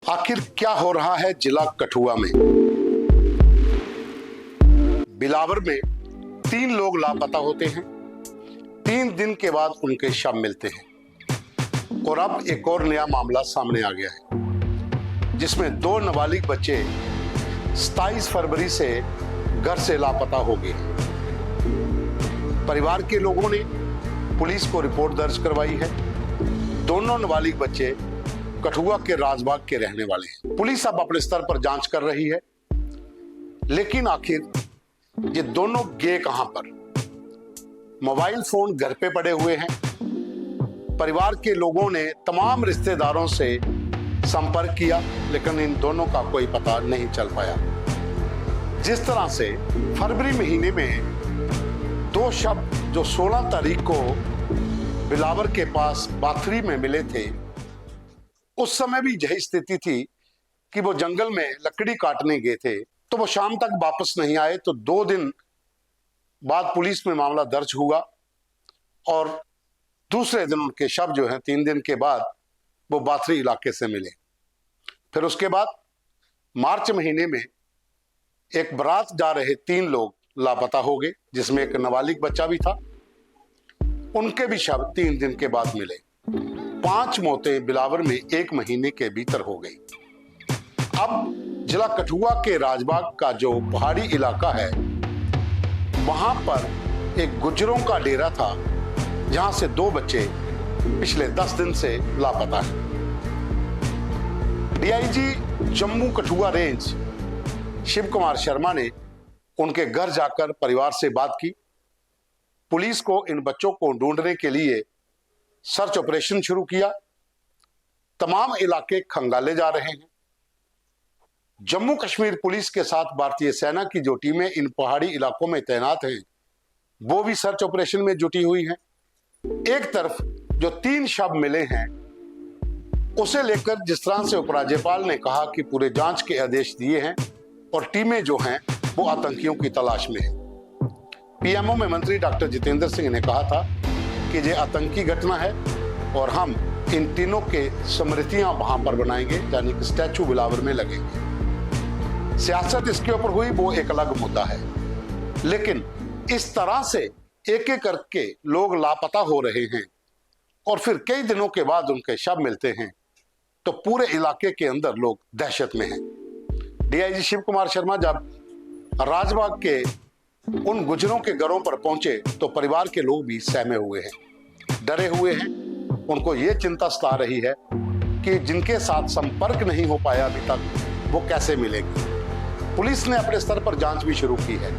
आखिर क्या हो रहा है जिला कठुआ में? बिलावर में 3 लोग लापता होते हैं। 3 दिन के बाद उनके शव मिलते हैं और अब एक और नया मामला सामने आ गया है, जिसमें 2 नाबालिग बच्चे 27 फरवरी से घर से लापता हो गए। परिवार के लोगों ने पुलिस को रिपोर्ट दर्ज करवाई है। दोनों नाबालिग बच्चे कठुआ के राजबाग के रहने वाले हैं। पुलिस अब अपने स्तर पर जांच कर रही है, लेकिन आखिर ये दोनों गए कहां पर? मोबाइल फोन घर पे पड़े हुए हैं। परिवार के लोगों ने तमाम रिश्तेदारों से संपर्क किया, लेकिन इन दोनों का कोई पता नहीं चल पाया। जिस तरह से फरवरी महीने में 2 शव जो 16 तारीख को बिलावर के पास बाथरी में मिले थे, उस समय भी यही स्थिति थी कि वो जंगल में लकड़ी काटने गए थे, तो वो शाम तक वापस नहीं आए। तो 2 दिन बाद पुलिस में मामला दर्ज हुआ और दूसरे दिन उनके शव जो हैं 3 दिन के बाद वो बाथरी इलाके से मिले। फिर उसके बाद मार्च महीने में एक बारात जा रहे 3 लोग लापता हो गए, जिसमें एक नाबालिग बच्चा भी था। उनके भी शव 3 दिन के बाद मिले। 5 मौतें बिलावर में 1 महीने के भीतर हो गई। अब जिला कठुआ के राजबाग का जो पहाड़ी इलाका है, वहां पर एक गुज्जरों का डेरा था, जहां से 2 बच्चे पिछले 10 दिन से लापता हैं। डीआईजी जम्मू कठुआ रेंज शिव कुमार शर्मा ने उनके घर जाकर परिवार से बात की। पुलिस को इन बच्चों को ढूंढने के लिए सर्च ऑपरेशन शुरू किया। तमाम इलाके खंगाले जा रहे हैं। जम्मू कश्मीर पुलिस के साथ भारतीय सेना की जो टीमें इन पहाड़ी इलाकों में तैनात हैं, वो भी सर्च ऑपरेशन में जुटी हुई हैं। एक तरफ जो 3 शव मिले हैं, उसे लेकर जिस तरह से उपराज्यपाल ने कहा कि पूरे जांच के आदेश दिए हैं और टीमें जो हैं वो आतंकियों की तलाश में हैं। पीएमओ में मंत्री डॉक्टर जितेंद्र सिंह ने कहा था कि ये आतंकी घटना है और हम इन तीनों के स्मृतियां वहां पर बनाएंगे, यानी कि स्टैचू बिलावर में लगेंगे। सियासत इसके ऊपर हुई, वो एक अलग मुद्दा है, लेकिन इस तरह से एक एक करके लोग लापता हो रहे हैं और फिर कई दिनों के बाद उनके शव मिलते हैं, तो पूरे इलाके के अंदर लोग दहशत में हैं। डीआईजी शिव कुमार शर्मा जब राजबाग के उन गुजरों के घरों पर पहुंचे, तो परिवार के लोग भी सहमे हुए हैं, डरे हुए हैं। उनको ये चिंता सता रही है कि जिनके साथ संपर्क नहीं हो पाया अभी तक, वो कैसे मिलेंगे। पुलिस ने अपने स्तर पर जांच भी शुरू की है।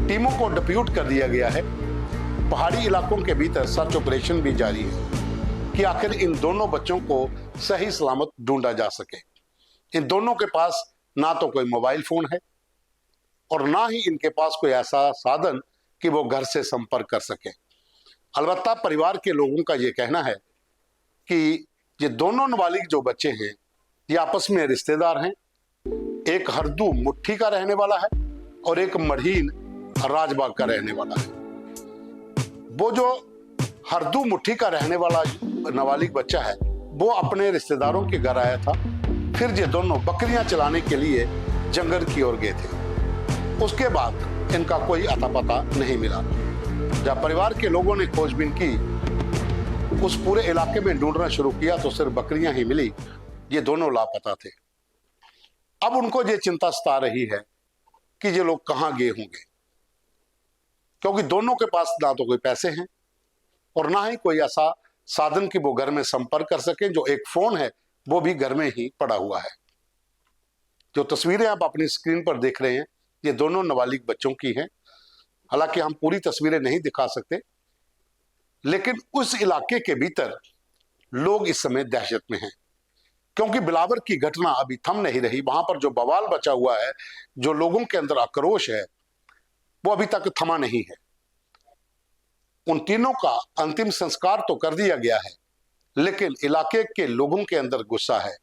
टीमों को डिप्यूट कर दिया गया है। पहाड़ी इलाकों के भीतर सर्च ऑपरेशन भी जारी है कि आखिर इन दोनों बच्चों को सही सलामत ढूंढा जा सके। इन दोनों के पास ना तो कोई मोबाइल फोन है और ना ही इनके पास कोई ऐसा साधन कि वो घर से संपर्क कर सके। अलबत्ता परिवार के लोगों का ये कहना है कि ये दोनों नाबालिग जो बच्चे हैं, ये आपस में रिश्तेदार हैं। एक हरदू मुट्ठी का रहने वाला है और एक मढ़ीन राजबाग का रहने वाला है। वो जो हरदू मुट्ठी का रहने वाला नाबालिग बच्चा है, वो अपने रिश्तेदारों के घर आया था। फिर ये दोनों बकरियां चलाने के लिए जंगल की ओर गए थे। उसके बाद इनका कोई अता पता नहीं मिला। जब परिवार के लोगों ने खोजबीन की, उस पूरे इलाके में ढूंढना शुरू किया, तो सिर्फ बकरियां ही मिली। ये दोनों लापता थे। अब उनको ये चिंता सता रही है कि ये लोग कहां गए होंगे, क्योंकि दोनों के पास ना तो कोई पैसे हैं और ना ही कोई ऐसा साधन कि वो घर में संपर्क कर सकें। जो एक फोन है, वो भी घर में ही पड़ा हुआ है। जो तस्वीरें आप अपनी स्क्रीन पर देख रहे हैं, ये दोनों नाबालिग बच्चों की हैं। हालांकि हम पूरी तस्वीरें नहीं दिखा सकते, लेकिन उस इलाके के भीतर लोग इस समय दहशत में हैं, क्योंकि बिलावर की घटना अभी थम नहीं रही। वहां पर जो बवाल बचा हुआ है, जो लोगों के अंदर आक्रोश है, वो अभी तक थमा नहीं है। उन तीनों का अंतिम संस्कार तो कर दिया गया है, लेकिन इलाके के लोगों के अंदर गुस्सा है।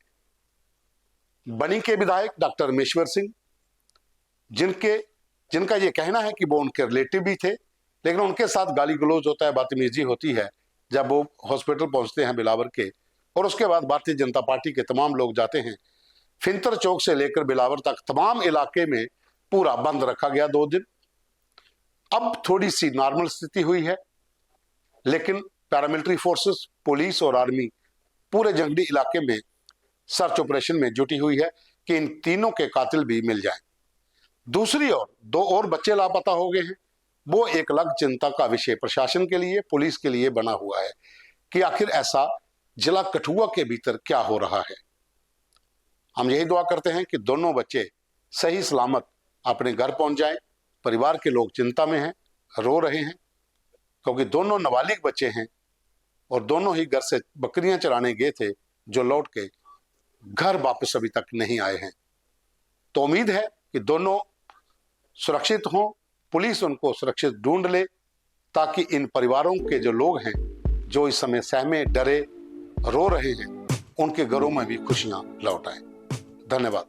बनी के विधायक डॉक्टर मेश्वर सिंह, जिनका ये कहना है कि वो उनके रिलेटिव भी थे, लेकिन उनके साथ गाली गलौज होता है, बदतमीजी होती है जब वो हॉस्पिटल पहुंचते हैं बिलावर के, और उसके बाद भारतीय जनता पार्टी के तमाम लोग जाते हैं फिंतर चौक से लेकर बिलावर तक तमाम इलाके में पूरा बंद रखा गया 2 दिन। अब थोड़ी सी नॉर्मल स्थिति हुई है, लेकिन पैरामिलिट्री फोर्सेस, पुलिस और आर्मी पूरे जंगली इलाके में सर्च ऑपरेशन में जुटी हुई है कि इन तीनों के कातिल भी मिल जाएं। दूसरी ओर 2 और बच्चे लापता हो गए हैं। वो एक अलग चिंता का विषय प्रशासन के लिए, पुलिस के लिए बना हुआ है कि आखिर ऐसा जिला कठुआ के भीतर क्या हो रहा है। हम यही दुआ करते हैं कि दोनों बच्चे सही सलामत अपने घर पहुंच जाएं। परिवार के लोग चिंता में हैं, रो रहे हैं, क्योंकि दोनों नाबालिग बच्चे हैं और दोनों ही घर से बकरियां चराने गए थे, जो लौट के घर वापस अभी तक नहीं आए हैं। तो उम्मीद है कि दोनों सुरक्षित हों, पुलिस उनको सुरक्षित ढूंढ ले, ताकि इन परिवारों के जो लोग हैं, जो इस समय सहमे, डरे, रो रहे हैं, उनके घरों में भी खुशियां लौट आए। धन्यवाद।